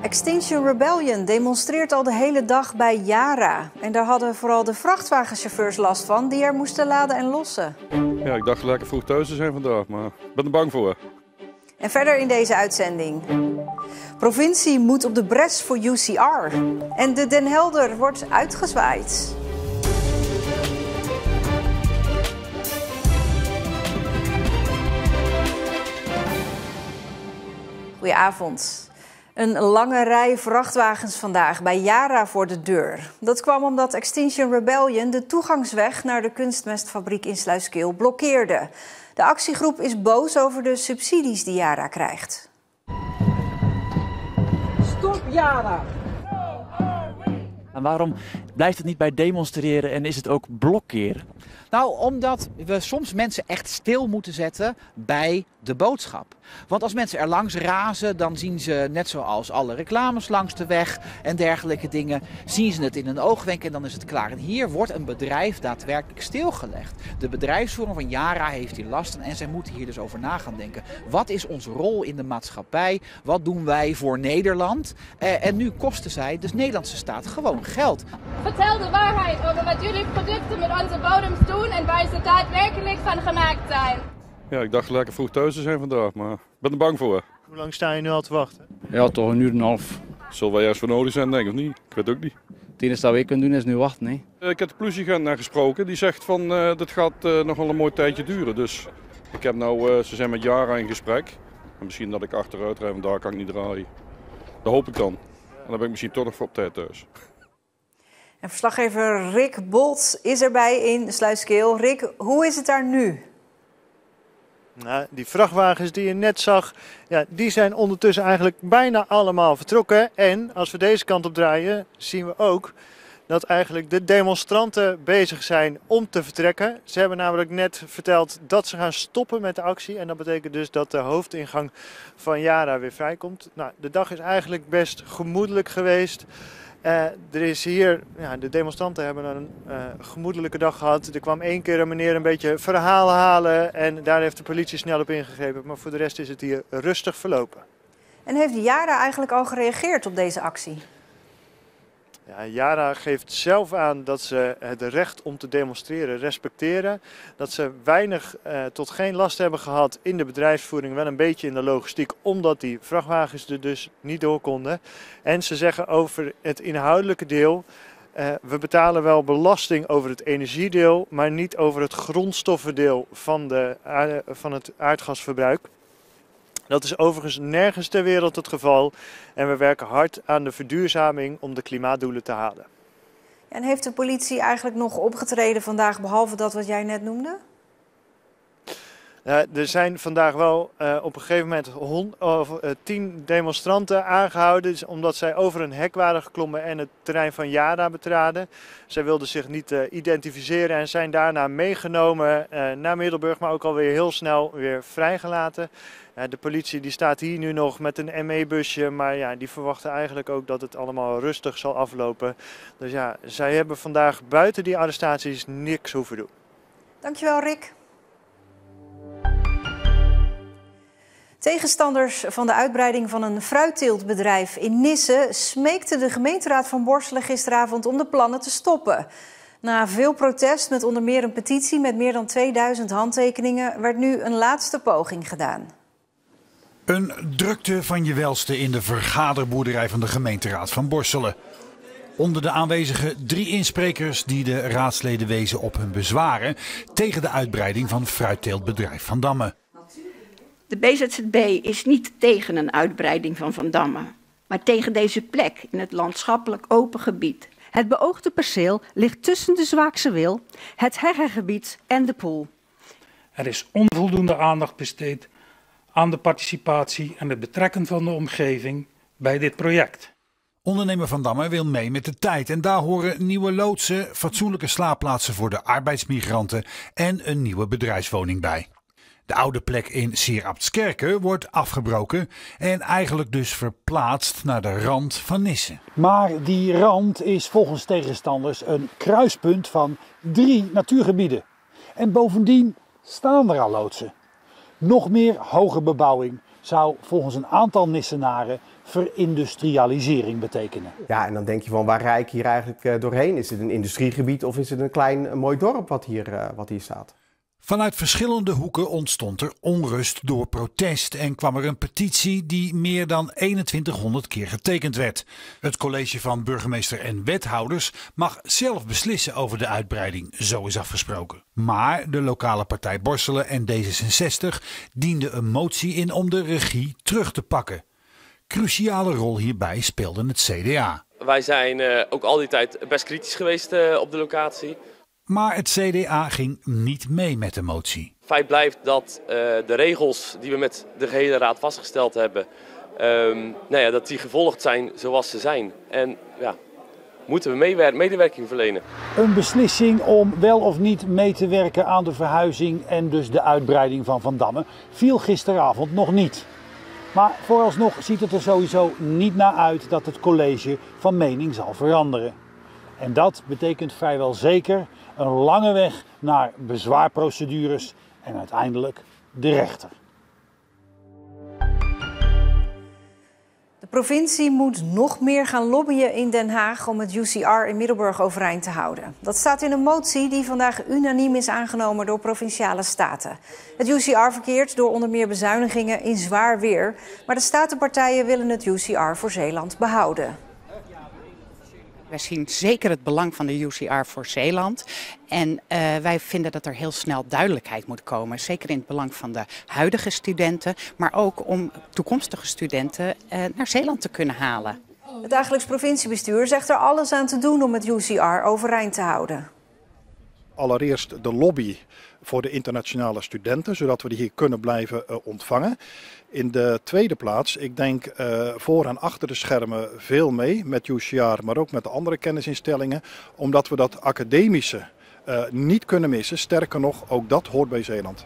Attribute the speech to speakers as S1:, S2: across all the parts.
S1: Extinction Rebellion demonstreert al de hele dag bij Yara. En daar hadden vooral de vrachtwagenchauffeurs last van die er moesten laden en lossen.
S2: Ja, ik dacht lekker vroeg thuis te zijn vandaag, maar ik ben er bang voor.
S1: En verder in deze uitzending. Provincie moet op de bres voor UCR. En de Den Helder wordt uitgezwaaid. Goedenavond. Een lange rij vrachtwagens vandaag bij Yara voor de deur. Dat kwam omdat Extinction Rebellion de toegangsweg naar de kunstmestfabriek in Sluiskil blokkeerde. De actiegroep is boos over de subsidies die Yara krijgt.
S3: Stop Yara!
S4: En waarom blijft het niet bij demonstreren en is het ook blokkeren?
S5: Nou, omdat we soms mensen echt stil moeten zetten bij de boodschap. Want als mensen er langs razen, dan zien ze, net zoals alle reclames langs de weg en dergelijke dingen, zien ze het in een oogwenk en dan is het klaar. En hier wordt een bedrijf daadwerkelijk stilgelegd. De bedrijfsvoering van Yara heeft hier last en zij moeten hier dus over na gaan denken. Wat is onze rol in de maatschappij? Wat doen wij voor Nederland? En nu kosten zij, dus de Nederlandse staat, gewoon geld.
S6: Vertel de waarheid over wat jullie producten met onze bodems doen en waar ze daadwerkelijk van gemaakt zijn.
S2: Ja, ik dacht lekker vroeg thuis te zijn vandaag, maar ik ben er bang voor.
S7: Hoe lang sta je nu al te wachten?
S8: Ja, toch een uur en een half.
S2: Zal wel juist voor nodig zijn, denk ik, of niet? Ik weet het ook niet.
S8: Het enige dat we kunnen doen is nu wachten. Hè?
S2: Ik heb de politieagent naar gesproken. Die zegt van, dit gaat nog wel een mooi tijdje duren. Dus ik heb nou, ze zijn met Yara in gesprek. En misschien dat ik achteruit rijd, want daar kan ik niet draaien. Dat hoop ik dan. En dan ben ik misschien toch nog op tijd thuis.
S1: En verslaggever Rick Bolt is erbij in Sluiskil. Rick, hoe is het daar nu?
S7: Nou, die vrachtwagens die je net zag, ja, die zijn ondertussen eigenlijk bijna allemaal vertrokken. En als we deze kant op draaien, zien we ook dat eigenlijk de demonstranten bezig zijn om te vertrekken. Ze hebben namelijk net verteld dat ze gaan stoppen met de actie. En dat betekent dus dat de hoofdingang van Yara weer vrijkomt. Nou, de dag is eigenlijk best gemoedelijk geweest. Er is hier, ja, de demonstranten hebben een gemoedelijke dag gehad. Er kwam 1 keer een meneer een beetje verhalen halen en daar heeft de politie snel op ingegrepen. Maar voor de rest is het hier rustig verlopen.
S1: En heeft Yara eigenlijk al gereageerd op deze actie?
S7: Ja, Yara geeft zelf aan dat ze het recht om te demonstreren respecteren. Dat ze weinig tot geen last hebben gehad in de bedrijfsvoering, wel een beetje in de logistiek, omdat die vrachtwagens er dus niet door konden. En ze zeggen over het inhoudelijke deel, we betalen wel belasting over het energiedeel, maar niet over het grondstoffendeel van het aardgasverbruik. Dat is overigens nergens ter wereld het geval en we werken hard aan de verduurzaming om de klimaatdoelen te halen.
S1: En heeft de politie eigenlijk nog opgetreden vandaag, behalve dat wat jij net noemde?
S7: Er zijn vandaag wel op een gegeven moment 10 demonstranten aangehouden, omdat zij over een hek waren geklommen en het terrein van Yara betraden. Zij wilden zich niet identificeren en zijn daarna meegenomen naar Middelburg, maar ook alweer heel snel weer vrijgelaten. De politie die staat hier nu nog met een ME-busje, maar ja, die verwachten eigenlijk ook dat het allemaal rustig zal aflopen. Dus ja, zij hebben vandaag buiten die arrestaties niks hoeven doen.
S1: Dankjewel, Rick. Tegenstanders van de uitbreiding van een fruitteeltbedrijf in Nisse smeekten de gemeenteraad van Borselen gisteravond om de plannen te stoppen. Na veel protest, met onder meer een petitie met meer dan 2000 handtekeningen, werd nu een laatste poging gedaan.
S9: Een drukte van je welste in de vergaderboerderij van de gemeenteraad van Borselen. Onder de aanwezige 3 insprekers die de raadsleden wezen op hun bezwaren tegen de uitbreiding van fruitteeltbedrijf Van Damme.
S10: De BZZB is niet tegen een uitbreiding van Van Damme, maar tegen deze plek in het landschappelijk open gebied.
S11: Het beoogde perceel ligt tussen de Zwaakse Wil, het heggengebied en de poel.
S12: Er is onvoldoende aandacht besteed aan de participatie en het betrekken van de omgeving bij dit project.
S9: Ondernemer Van Damme wil mee met de tijd en daar horen nieuwe loodsen, fatsoenlijke slaapplaatsen voor de arbeidsmigranten en een nieuwe bedrijfswoning bij. De oude plek in Sierabtskerke wordt afgebroken en eigenlijk dus verplaatst naar de rand van Nisse.
S13: Maar die rand is volgens tegenstanders een kruispunt van 3 natuurgebieden. En bovendien staan er al loodsen. Nog meer hoge bebouwing, zou volgens een aantal Nissenaren verindustrialisering betekenen.
S3: Ja, en dan denk je van waar rijd ik hier eigenlijk doorheen? Is het een industriegebied of is het een klein mooi dorp wat hier staat?
S9: Vanuit verschillende hoeken ontstond er onrust door protest en kwam er een petitie die meer dan 2100 keer getekend werd. Het college van burgemeester en wethouders mag zelf beslissen over de uitbreiding, zo is afgesproken. Maar de lokale partij Borselen en D66 dienden een motie in om de regie terug te pakken. Cruciale rol hierbij speelde het CDA.
S14: Wij zijn ook al die tijd best kritisch geweest op de locatie.
S9: Maar het CDA ging niet mee met de motie.
S14: Feit blijft dat de regels die we met de gehele raad vastgesteld hebben, dat die gevolgd zijn zoals ze zijn. En ja, moeten we medewerking verlenen.
S13: Een beslissing om wel of niet mee te werken aan de verhuizing en dus de uitbreiding van Van Damme viel gisteravond nog niet. Maar vooralsnog ziet het er sowieso niet naar uit dat het college van mening zal veranderen. En dat betekent vrijwel zeker een lange weg naar bezwaarprocedures en uiteindelijk de rechter.
S1: De provincie moet nog meer gaan lobbyen in Den Haag om het UCR in Middelburg overeind te houden. Dat staat in een motie die vandaag unaniem is aangenomen door provinciale staten. Het UCR verkeert door onder meer bezuinigingen in zwaar weer, maar de statenpartijen willen het UCR voor Zeeland behouden.
S15: Wij zien zeker het belang van de UCR voor Zeeland. En wij vinden dat er heel snel duidelijkheid moet komen. Zeker in het belang van de huidige studenten. Maar ook om toekomstige studenten naar Zeeland te kunnen halen.
S1: Het dagelijks provinciebestuur zegt er alles aan te doen om het UCR overeind te houden.
S16: Allereerst de lobby voor de internationale studenten, zodat we die hier kunnen blijven ontvangen. In de tweede plaats, ik denk voor en achter de schermen veel mee met UCR, maar ook met de andere kennisinstellingen. Omdat we dat academische niet kunnen missen. Sterker nog, ook dat hoort bij Zeeland.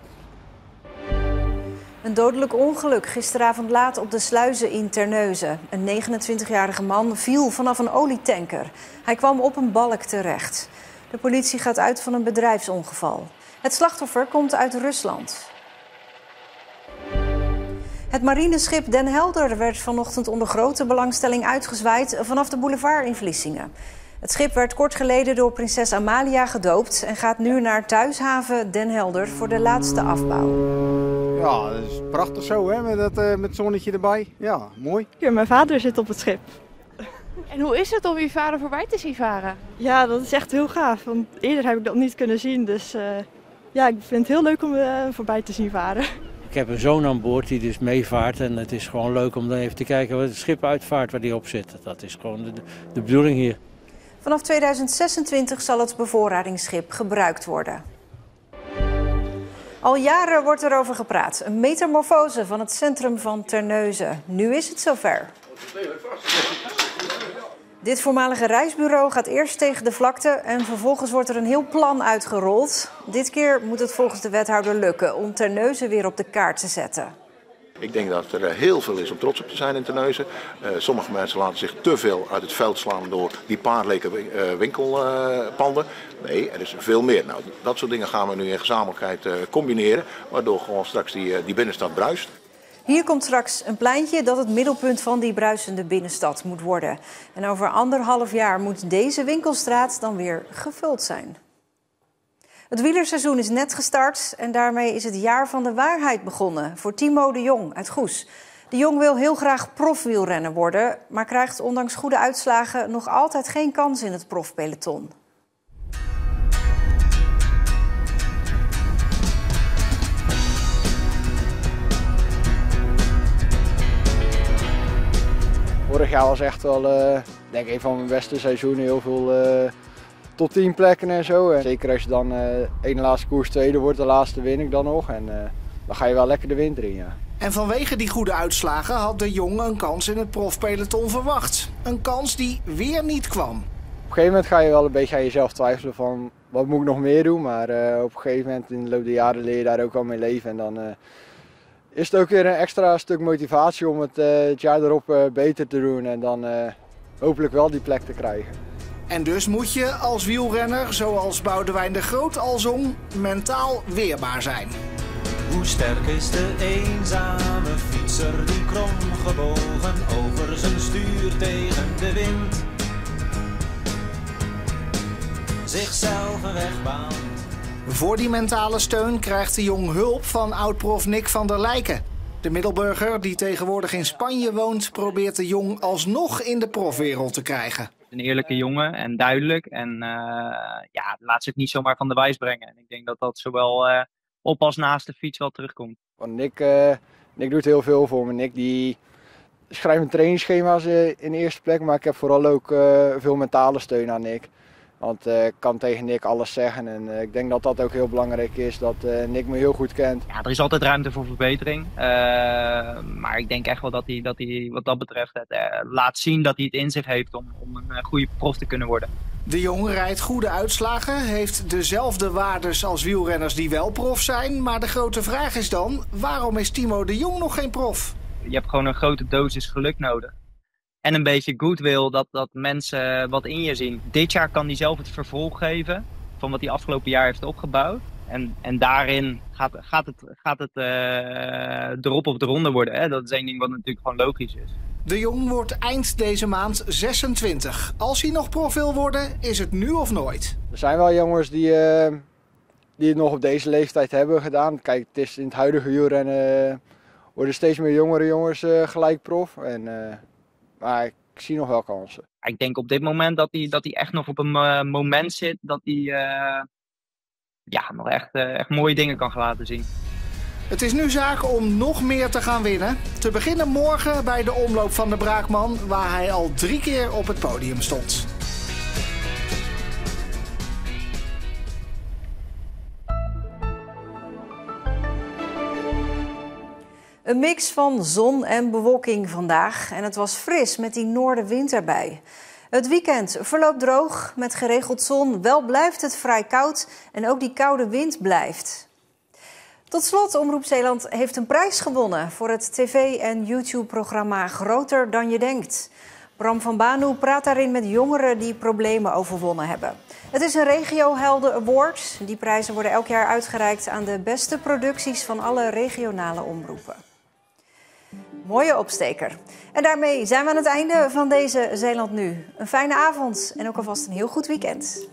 S1: Een dodelijk ongeluk gisteravond laat op de sluizen in Terneuzen. Een 29-jarige man viel vanaf een olietanker. Hij kwam op een balk terecht. De politie gaat uit van een bedrijfsongeval. Het slachtoffer komt uit Rusland. Het marineschip Den Helder werd vanochtend onder grote belangstelling uitgezwaaid vanaf de boulevard in Vlissingen. Het schip werd kort geleden door prinses Amalia gedoopt en gaat nu naar thuishaven Den Helder voor de laatste afbouw.
S17: Ja, dat is prachtig zo, hè, met het zonnetje erbij. Ja, mooi.
S18: Ja, mijn vader zit op het schip.
S19: En hoe is het om je vader voorbij te zien varen?
S18: Ja, dat is echt heel gaaf, want eerder heb ik dat niet kunnen zien. Dus ik vind het heel leuk om voorbij te zien varen.
S20: Ik heb een zoon aan boord die dus meevaart en het is gewoon leuk om dan even te kijken wat het schip uitvaart waar die op zit. Dat is gewoon de bedoeling hier.
S1: Vanaf 2026 zal het bevoorradingsschip gebruikt worden. Al jaren wordt er over gepraat. Een metamorfose van het centrum van Terneuzen. Nu is het zover. Dit voormalige reisbureau gaat eerst tegen de vlakte en vervolgens wordt er een heel plan uitgerold. Dit keer moet het volgens de wethouder lukken om Terneuzen weer op de kaart te zetten.
S21: Ik denk dat er heel veel is om trots op te zijn in Terneuzen. Sommige mensen laten zich te veel uit het veld slaan door die paar leke winkelpanden. Nee, er is veel meer. Nou, dat soort dingen gaan we nu in gezamenlijkheid combineren, waardoor gewoon straks die binnenstad bruist.
S1: Hier komt straks een pleintje dat het middelpunt van die bruisende binnenstad moet worden. En over 1,5 jaar moet deze winkelstraat dan weer gevuld zijn. Het wielerseizoen is net gestart en daarmee is het jaar van de waarheid begonnen voor Timo de Jong uit Goes. De Jong wil heel graag profwielrenner worden, maar krijgt ondanks goede uitslagen nog altijd geen kans in het profpeloton.
S17: Vorig jaar was echt wel, denk ik, een van mijn beste seizoenen. Heel veel top 10 plekken en zo. En zeker als je dan ene laatste koers tweede wordt, de laatste win ik dan nog. En dan ga je wel lekker de winter in, ja.
S22: En vanwege die goede uitslagen had de Jong een kans in het profpeloton verwacht. Een kans die weer niet kwam.
S17: Op een gegeven moment ga je wel een beetje aan jezelf twijfelen van wat moet ik nog meer doen. Maar op een gegeven moment in de loop der jaren leer je daar ook wel mee leven. En dan is het ook weer een extra stuk motivatie om het jaar erop beter te doen. En dan hopelijk wel die plek te krijgen.
S22: En dus moet je als wielrenner, zoals Boudewijn de Groot al zong, mentaal weerbaar zijn.
S4: Hoe sterk is de eenzame fietser die kromgebogen over zijn stuur tegen de wind zichzelf een weg baant.
S22: Voor die mentale steun krijgt de Jong hulp van oud-prof Nick van der Lijken. De Middelburger, die tegenwoordig in Spanje woont, probeert de Jong alsnog in de profwereld te krijgen.
S5: Een eerlijke jongen en duidelijk. En laat zich niet zomaar van de wijs brengen. En ik denk dat dat zowel op als naast de fiets wel terugkomt.
S17: Want Nick doet heel veel voor me. Nick die schrijft mijn trainingsschema's in de eerste plek, maar ik heb vooral ook veel mentale steun aan Nick. Want ik kan tegen Nick alles zeggen en ik denk dat dat ook heel belangrijk is, dat Nick me heel goed kent.
S5: Ja, er is altijd ruimte voor verbetering. Maar ik denk echt wel dat hij wat dat betreft laat zien dat hij het in zich heeft om een goede prof te kunnen worden.
S22: De Jong rijdt goede uitslagen, heeft dezelfde waardes als wielrenners die wel prof zijn. Maar de grote vraag is dan, waarom is Timo de Jong nog geen prof?
S5: Je hebt gewoon een grote dosis geluk nodig. En een beetje goodwill, dat mensen wat in je zien. Dit jaar kan hij zelf het vervolg geven van wat hij afgelopen jaar heeft opgebouwd. En daarin gaat het erop of eronder worden. Hè? Dat is één ding wat natuurlijk gewoon logisch is.
S22: De Jong wordt eind deze maand 26. Als hij nog prof wil worden, is het nu of nooit.
S17: Er zijn wel jongens die het nog op deze leeftijd hebben gedaan. Kijk, het is in het huidige wielrennen worden steeds meer jongere jongens gelijk prof. Maar ik zie nog wel kansen.
S5: Ik denk op dit moment dat hij echt nog op een moment zit dat hij nog echt mooie dingen kan laten zien.
S22: Het is nu zaak om nog meer te gaan winnen. Te beginnen morgen bij de omloop van de Braakman, waar hij al 3 keer op het podium stond.
S1: Een mix van zon en bewolking vandaag. En het was fris met die noordenwind erbij. Het weekend verloopt droog met geregeld zon. Wel blijft het vrij koud en ook die koude wind blijft. Tot slot, Omroep Zeeland heeft een prijs gewonnen voor het tv- en YouTube-programma Groter dan je denkt. Bram van Banu praat daarin met jongeren die problemen overwonnen hebben. Het is een Regiohelden Award. Die prijzen worden elk jaar uitgereikt aan de beste producties van alle regionale omroepen. Mooie opsteker. En daarmee zijn we aan het einde van deze Zeeland Nu. Een fijne avond en ook alvast een heel goed weekend.